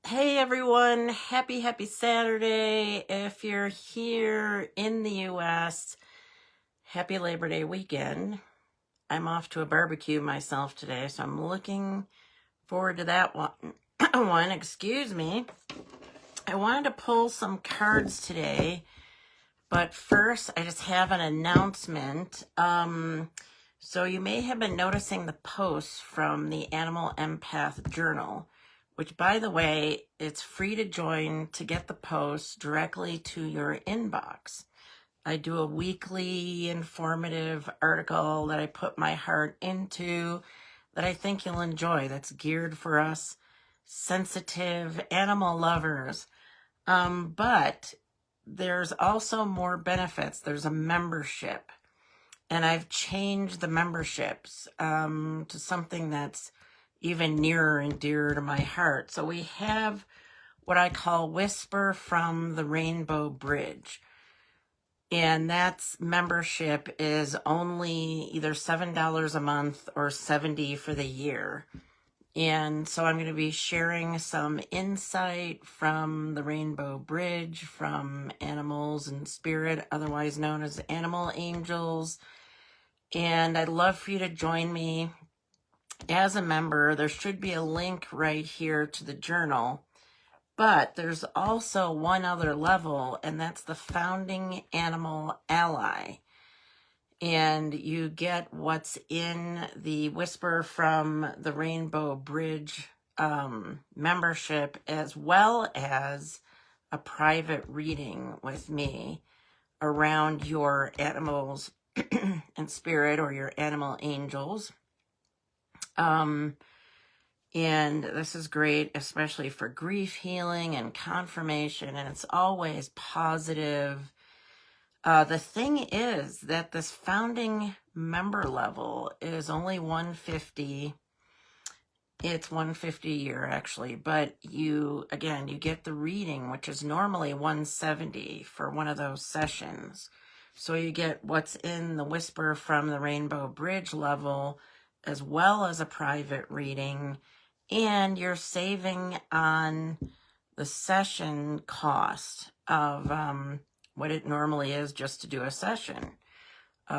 Hey everyone, happy Saturday. If you're here in the US, happy Labor Day weekend. I'm off to a barbecue myself today, so I'm looking forward to that one. Excuse me. I wanted to pull some cards today, but first I just have an announcement. So you may have been noticing the posts from the Animal Empath Journal, which, by the way, it's free to join to get the posts directly to your inbox. I do a weekly informative article that I put my heart into that I think you'll enjoy, that's geared for us sensitive animal lovers. But there's also more benefits. There's a membership. And I've changed the memberships to something that's even nearer and dearer to my heart. So we have what I call Whisper from the Rainbow Bridge. And that's membership is only either $7 a month or $70 for the year. And so I'm going to be sharing some insight from the Rainbow Bridge, from animals and spirit, otherwise known as animal angels. And I'd love for you to join me as a member. There should be a link right here to the journal. But there's also one other level, and that's the Founding Animal Ally. And you get what's in the Whisper from the Rainbow Bridge membership, as well as a private reading with me around your animals and spirit, or your animal angels. And this is great, especially for grief healing and confirmation, and it's always positive. The thing is that this founding member level is only $150. It's $150 a year, actually, but you get the reading, which is normally $170 for one of those sessions. So you get what's in the Whisper from the Rainbow Bridge level, as well as a private reading, and you're saving on the session cost of what it normally is just to do a session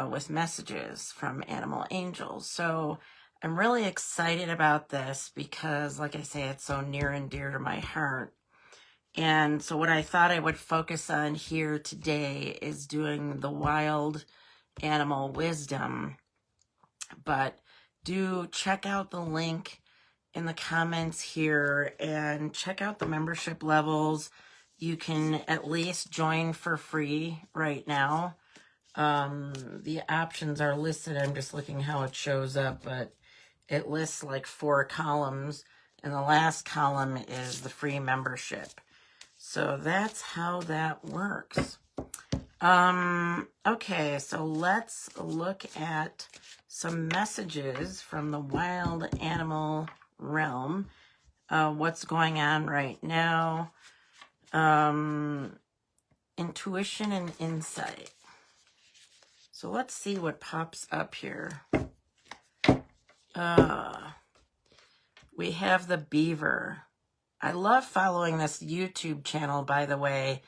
with messages from animal angels. So I'm really excited about this because, like I say, it's so near and dear to my heart. And so what I thought I would focus on here today is doing the wild animal wisdom. But do check out the link in the comments here and check out the membership levels. You can at least join for free right now. The options are listed. I'm just looking how it shows up, but it lists like 4 columns, and the last column is the free membership. So that's how that works. Okay, so let's look at some messages from the wild animal realm. What's going on right now. Intuition and insight. So let's see what pops up here. We have the beaver. I love following this YouTube channel, by the way,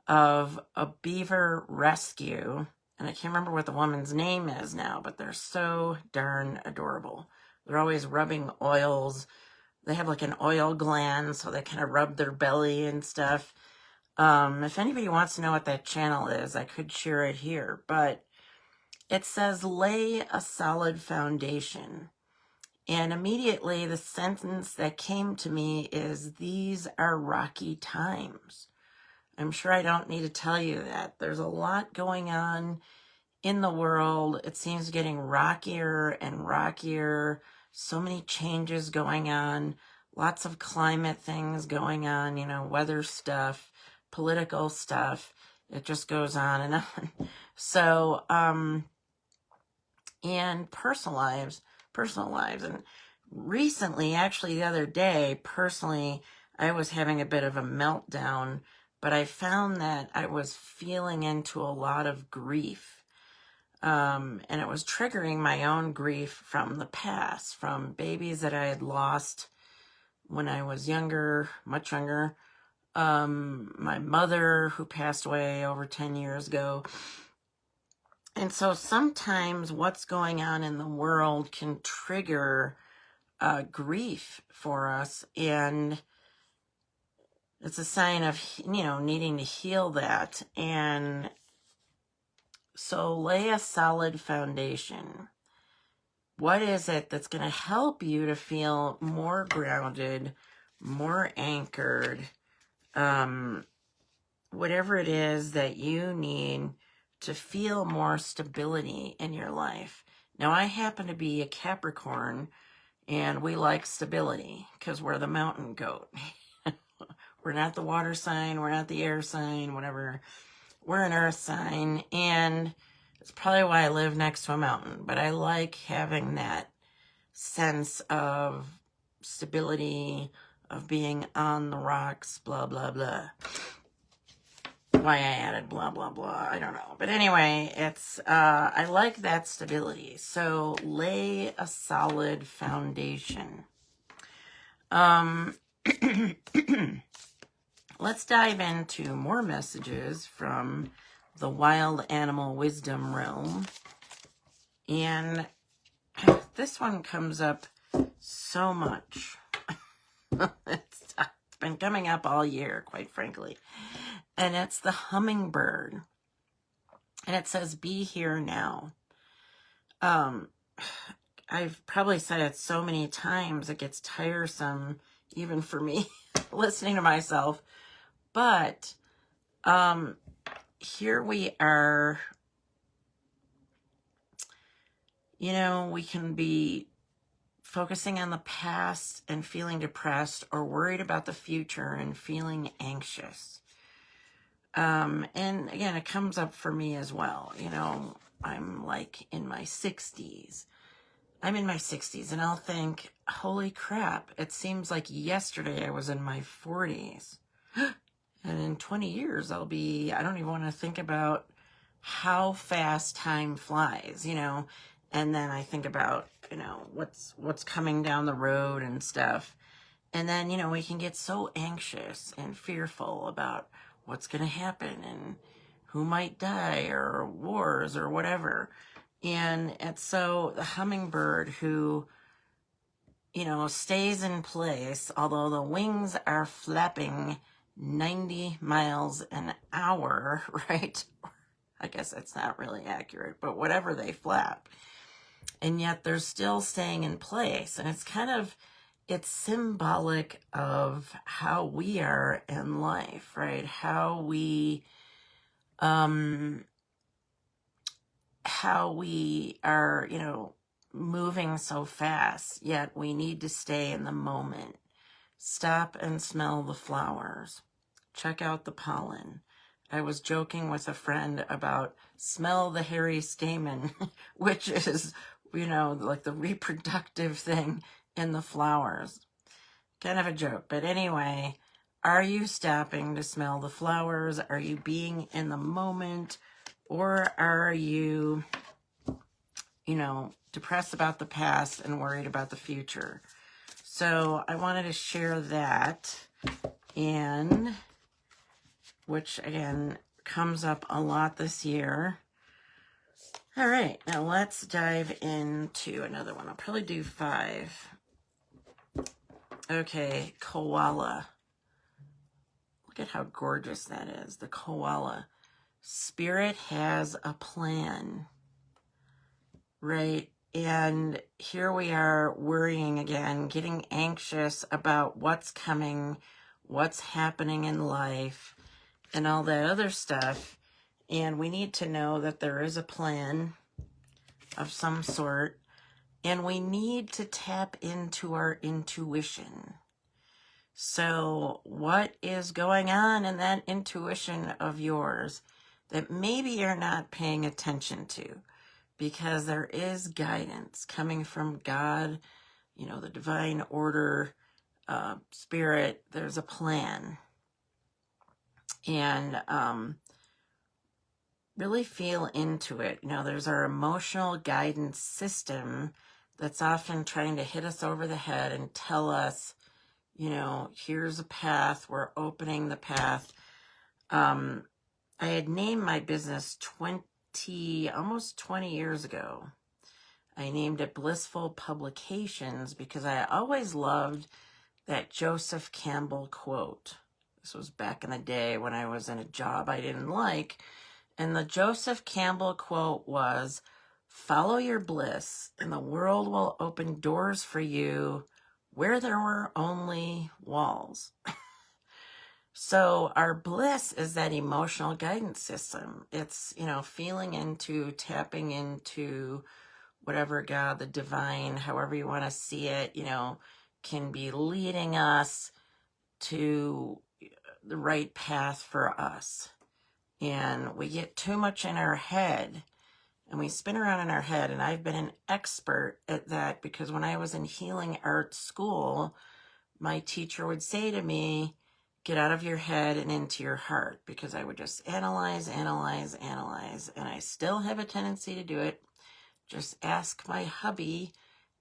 of a beaver rescue. And I can't remember what the woman's name is now, but they're so darn adorable. They're always rubbing oils. They have like an oil gland, so they kind of rub their belly and stuff. If anybody wants to know what that channel is, I could share it here. But it says, lay a solid foundation. And immediately the sentence that came to me is, these are rocky times. I'm sure I don't need to tell you that. There's a lot going on in the world. It seems getting rockier and rockier. So many changes going on. Lots of climate things going on, weather stuff, political stuff. It just goes on and on. So, and personal lives. And recently, actually the other day, personally, I was having a bit of a meltdown, but I found that I was feeling into a lot of grief. And it was triggering my own grief from the past, from babies that I had lost when I was younger, much younger. My mother, who passed away over 10 years ago. And so sometimes what's going on in the world can trigger grief for us, and it's a sign of, needing to heal that. And so lay a solid foundation. What is it that's going to help you to feel more grounded, more anchored, whatever it is that you need to feel more stability in your life. Now, I happen to be a Capricorn, and we like stability because we're the mountain goat. We're not the water sign, we're not the air sign, whatever. We're an earth sign, and it's probably why I live next to a mountain. But I like having that sense of stability, of being on the rocks, blah, blah, blah. Why I added blah, blah, blah, I don't know. But anyway, it's, I like that stability. So lay a solid foundation. Let's dive into more messages from the wild animal wisdom realm. And this one comes up so much. It's been coming up all year, quite frankly. And it's the hummingbird. And it says, be here now. I've probably said it so many times, it gets tiresome, even for me, listening to myself. But here we are. We can be focusing on the past and feeling depressed, or worried about the future and feeling anxious. And again, it comes up for me as well. I'm like in my 60s. I'm in my 60s, and I'll think, holy crap, it seems like yesterday I was in my 40s. And in 20 years, I don't even want to think about how fast time flies, And then I think about, what's coming down the road and stuff. And then, we can get so anxious and fearful about what's going to happen and who might die, or wars or whatever. And it's so the hummingbird who, stays in place, although the wings are flapping 90 miles an hour, right? I guess that's not really accurate, but whatever they flap. And yet they're still staying in place. And it's symbolic of how we are in life, right? How we are, moving so fast, yet we need to stay in the moment. Stop and smell the flowers. Check out the pollen. I was joking with a friend about smell the hairy stamen, which is, like the reproductive thing in the flowers. Kind of a joke. But anyway, are you stopping to smell the flowers? Are you being in the moment? Or are you, depressed about the past and worried about the future? So I wanted to share that, and which again comes up a lot this year. All right, now let's dive into another one. I'll probably do 5. Okay, koala. Look at how gorgeous that is, the koala. Spirit has a plan, right? And here we are worrying again, getting anxious about what's coming, what's happening in life, and all that other stuff. And we need to know that there is a plan of some sort, and we need to tap into our intuition. So what is going on in that intuition of yours that maybe you're not paying attention to? Because there is guidance coming from God, the divine order, spirit. There's a plan. And really feel into it. There's our emotional guidance system that's often trying to hit us over the head and tell us, here's a path. We're opening the path. I had named my business almost 20 years ago. I named it Blissful Publications because I always loved that Joseph Campbell quote. This was back in the day when I was in a job I didn't like. And the Joseph Campbell quote was, "Follow your bliss and the world will open doors for you where there were only walls." So our bliss is that emotional guidance system. It's, feeling into, tapping into whatever God, the divine, however you want to see it, can be leading us to the right path for us. And we get too much in our head and we spin around in our head. And I've been an expert at that because when I was in healing arts school, my teacher would say to me, "Get out of your head and into your heart," because I would just analyze. And I still have a tendency to do it. Just ask my hubby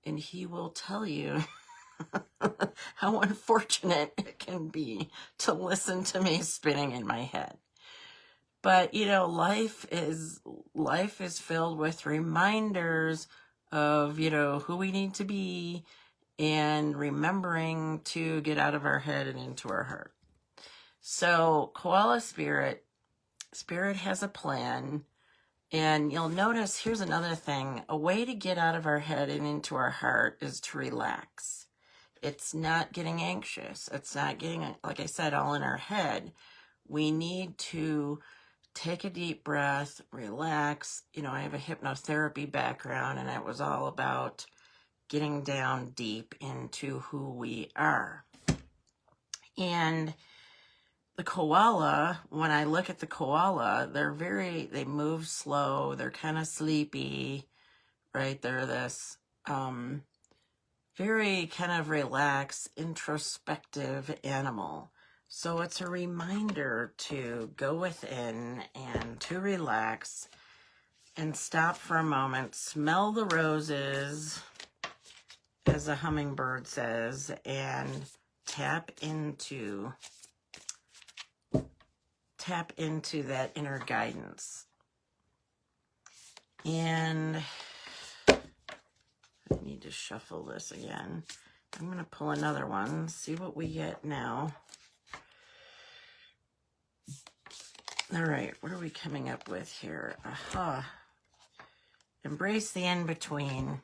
and he will tell you how unfortunate it can be to listen to me spinning in my head. But, life is filled with reminders of, who we need to be and remembering to get out of our head and into our heart. So Koala Spirit has a plan. And you'll notice, here's another thing. A way to get out of our head and into our heart is to relax. It's not getting anxious. It's not getting, like I said, all in our head. We need to take a deep breath, relax. I have a hypnotherapy background, and it was all about getting down deep into who we are. And the koala, when I look at the koala, they move slow. They're kind of sleepy, right? They're this very kind of relaxed, introspective animal. So it's a reminder to go within and to relax and stop for a moment, smell the roses, as the hummingbird says, and tap into that inner guidance. And I need to shuffle this again. I'm going to pull another one, see what we get now. All right, what are we coming up with here? Aha. Embrace the in-between.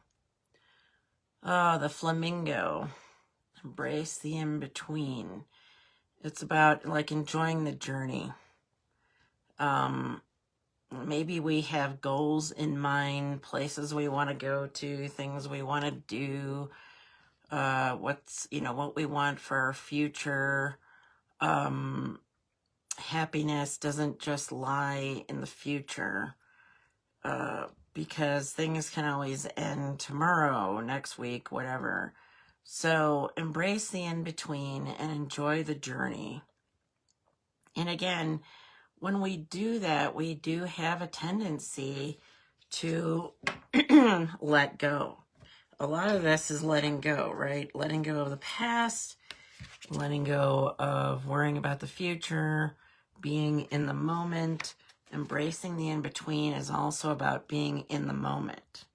Oh, the flamingo. Embrace the in-between. It's about enjoying the journey. Maybe we have goals in mind, places we want to go to, things we want to do, what we want for our future. Happiness doesn't just lie in the future, because things can always end tomorrow, next week, whatever. So embrace the in-between and enjoy the journey. And again, when we do that, we do have a tendency to let go. A lot of this is letting go, right? Letting go of the past, letting go of worrying about the future, being in the moment. Embracing the in-between is also about being in the moment.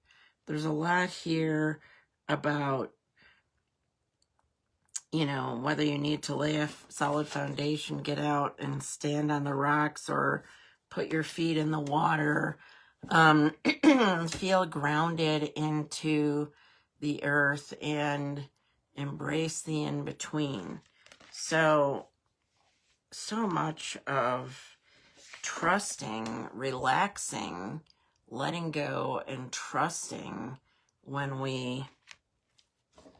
There's a lot here about, whether you need to lay a solid foundation, get out and stand on the rocks, or put your feet in the water, feel grounded into the earth and embrace the in-between. So much of trusting, relaxing, letting go, and trusting when we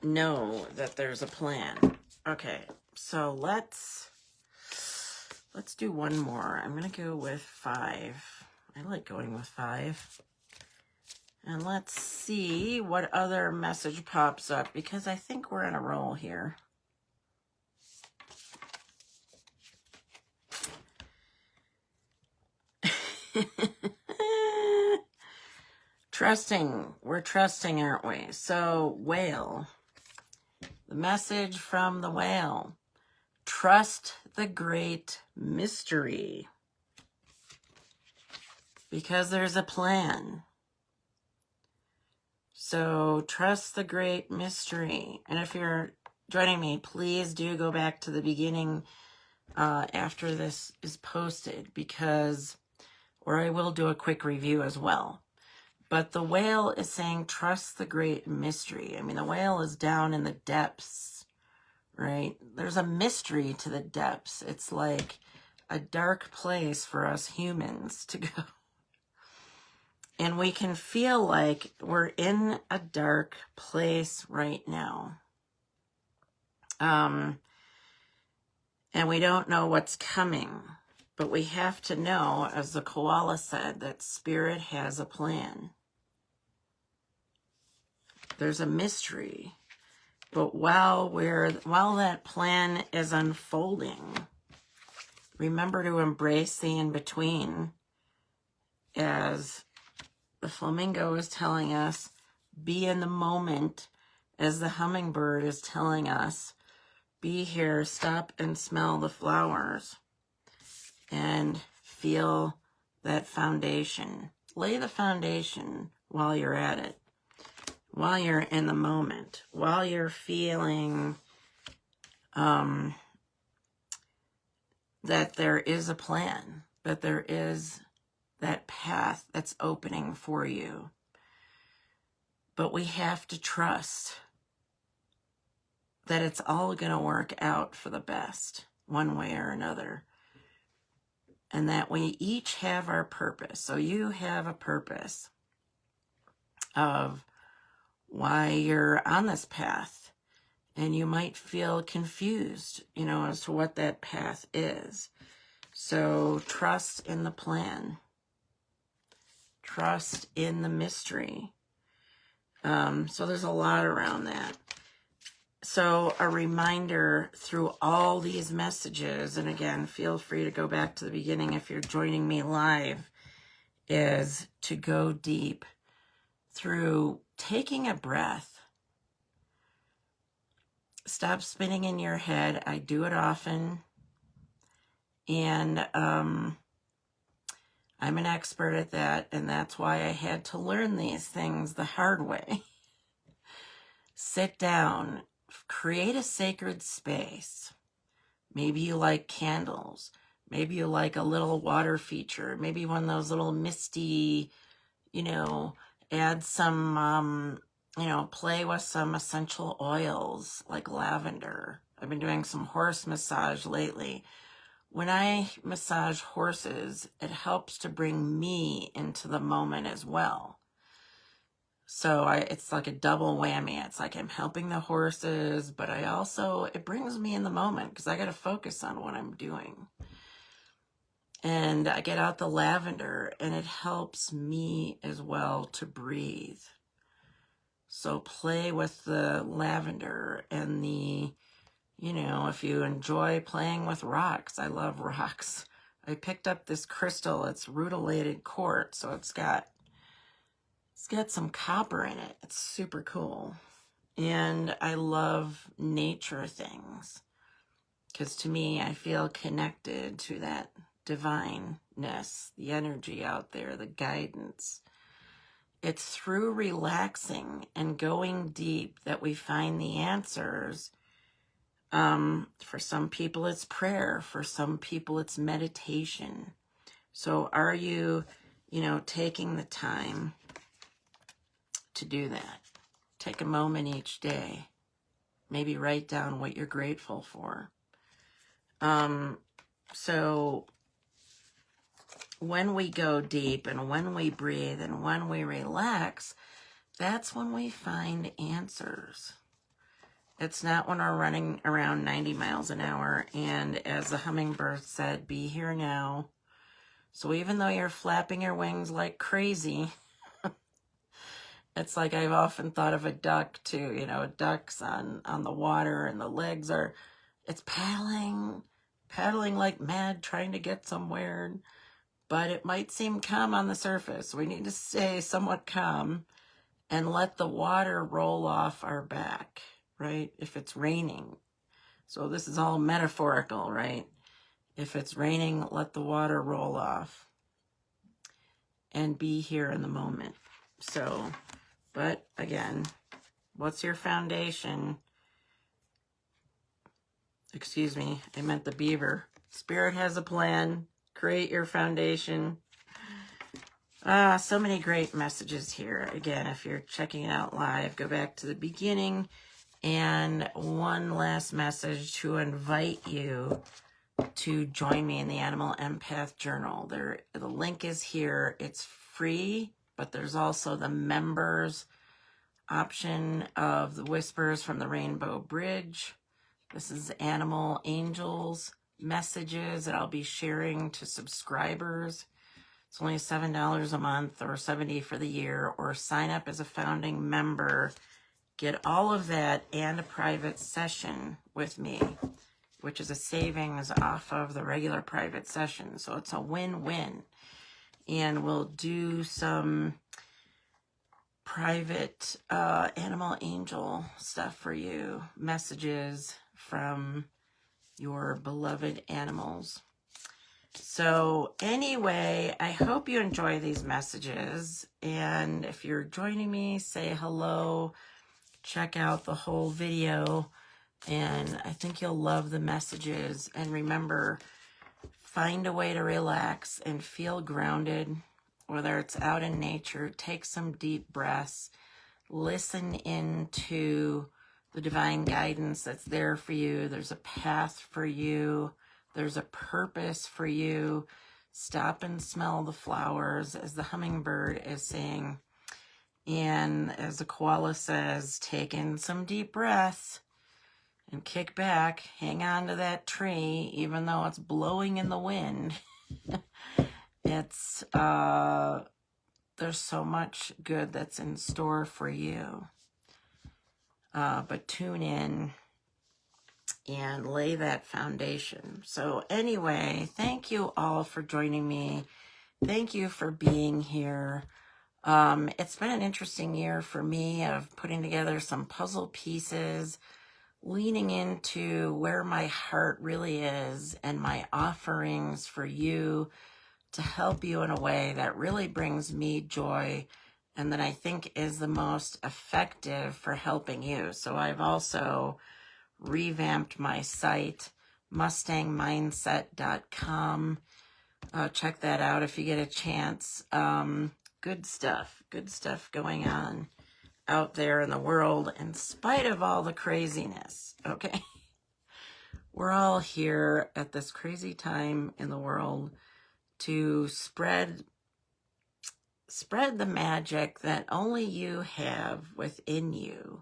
know that there's a plan. Okay, so let's do one more. I'm going to go with 5. I like going with 5. And let's see what other message pops up, because I think we're on a roll here. Trusting. We're trusting, aren't we? So, whale. The The message from the whale: trust the great mystery, because there's a plan. So trust the great mystery. And if you're joining me, please do go back to the beginning after this is posted, or I will do a quick review as well. But the whale is saying, trust the great mystery. I mean, the whale is down in the depths, right? There's a mystery to the depths. It's like a dark place for us humans to go. And we can feel like we're in a dark place right now. And we don't know what's coming. But we have to know, as the koala said, that spirit has a plan. There's a mystery. But while that plan is unfolding, remember to embrace the in-between. As the flamingo is telling us, be in the moment. As the hummingbird is telling us, be here, stop and smell the flowers. And feel that foundation. Lay the foundation while you're at it. While you're in the moment. While you're feeling that there is a plan. That there is that path that's opening for you. But we have to trust that it's all going to work out for the best, one way or another. And that we each have our purpose. So you have a purpose of why you're on this path. And you might feel confused, as to what that path is. So trust in the plan. Trust in the mystery. So there's a lot around that. So a reminder through all these messages, and again, feel free to go back to the beginning if you're joining me live, is to go deep through taking a breath. Stop spinning in your head. I do it often. And I'm an expert at that, and that's why I had to learn these things the hard way. Sit down. Create a sacred space. Maybe you like candles. Maybe you like a little water feature. Maybe one of those little misty, add some, play with some essential oils like lavender. I've been doing some horse massage lately. When I massage horses, it helps to bring me into the moment as well. So it's like a double whammy. It's like I'm helping the horses, but it brings me in the moment because I got to focus on what I'm doing. And I get out the lavender and it helps me as well to breathe. So play with the lavender and if you enjoy playing with rocks, I love rocks. I picked up this crystal. It's rutilated quartz, so it's got some copper in it. It's super cool. And I love nature things because to me, I feel connected to that divineness, the energy out there, the guidance. It's through relaxing and going deep that we find the answers. For some people, it's prayer. For some people, it's meditation. So are you, taking the time to do that? Take a moment each day. Maybe write down what you're grateful for. So when we go deep and when we breathe and when we relax, that's when we find answers. It's not when we're running around 90 miles an hour. And as the hummingbird said, be here now. So even though you're flapping your wings like crazy, it's like I've often thought of a duck too. A duck's on the water and the legs it's paddling like mad trying to get somewhere. But it might seem calm on the surface. We need to stay somewhat calm and let the water roll off our back. right? If it's raining. So this is all metaphorical, right? If it's raining, let the water roll off and be here in the moment. So, but again, what's your foundation? Excuse me, I meant the beaver. Spirit has a plan. Create your foundation. So many great messages here. Again, if you're checking it out live, go back to the beginning. And one last message to invite you to join me in the Animal Empath Journal. The link is here. It's free, but there's also the members option of the Whispers from the Rainbow Bridge. This is Animal Angels messages that I'll be sharing to subscribers. It's only $7 a month or $70 for the year, or sign up as a founding member. Get all of that and a private session with me, which is a savings off of the regular private session. So it's a win-win. And we'll do some private animal angel stuff for you, messages from your beloved animals. So anyway, I hope you enjoy these messages. And if you're joining me, say hello, check out the whole video, and I think you'll love the messages. And remember, find a way to relax and feel grounded, whether it's out in nature. Take some deep breaths. Listen into the divine guidance that's there for you. There's a path for you. There's a purpose for you. Stop and smell the flowers, as the hummingbird is saying. And as the koala says, take in some deep breaths and kick back. Hang on to that tree, even though it's blowing in the wind. It's there's so much good that's in store for you. But tune in and lay that foundation. So anyway, thank you all for joining me. Thank you for being here. It's been an interesting year for me of putting together some puzzle pieces, leaning into where my heart really is and my offerings for you to help you in a way that really brings me joy and that I think is the most effective for helping you. So I've also revamped my site, mustangmindset.com. Check that out if you get a chance. Good stuff going on out there in the world in spite of all the craziness, okay? We're all here at this crazy time in the world to spread the magic that only you have within you,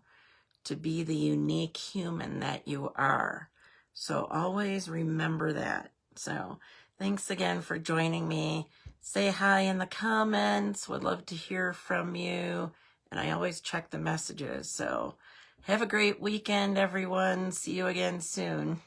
to be the unique human that you are. So always remember that. So thanks again for joining me. Say hi in the comments. Would love to hear from you. And I always check the messages. So have a great weekend, everyone. See you again soon.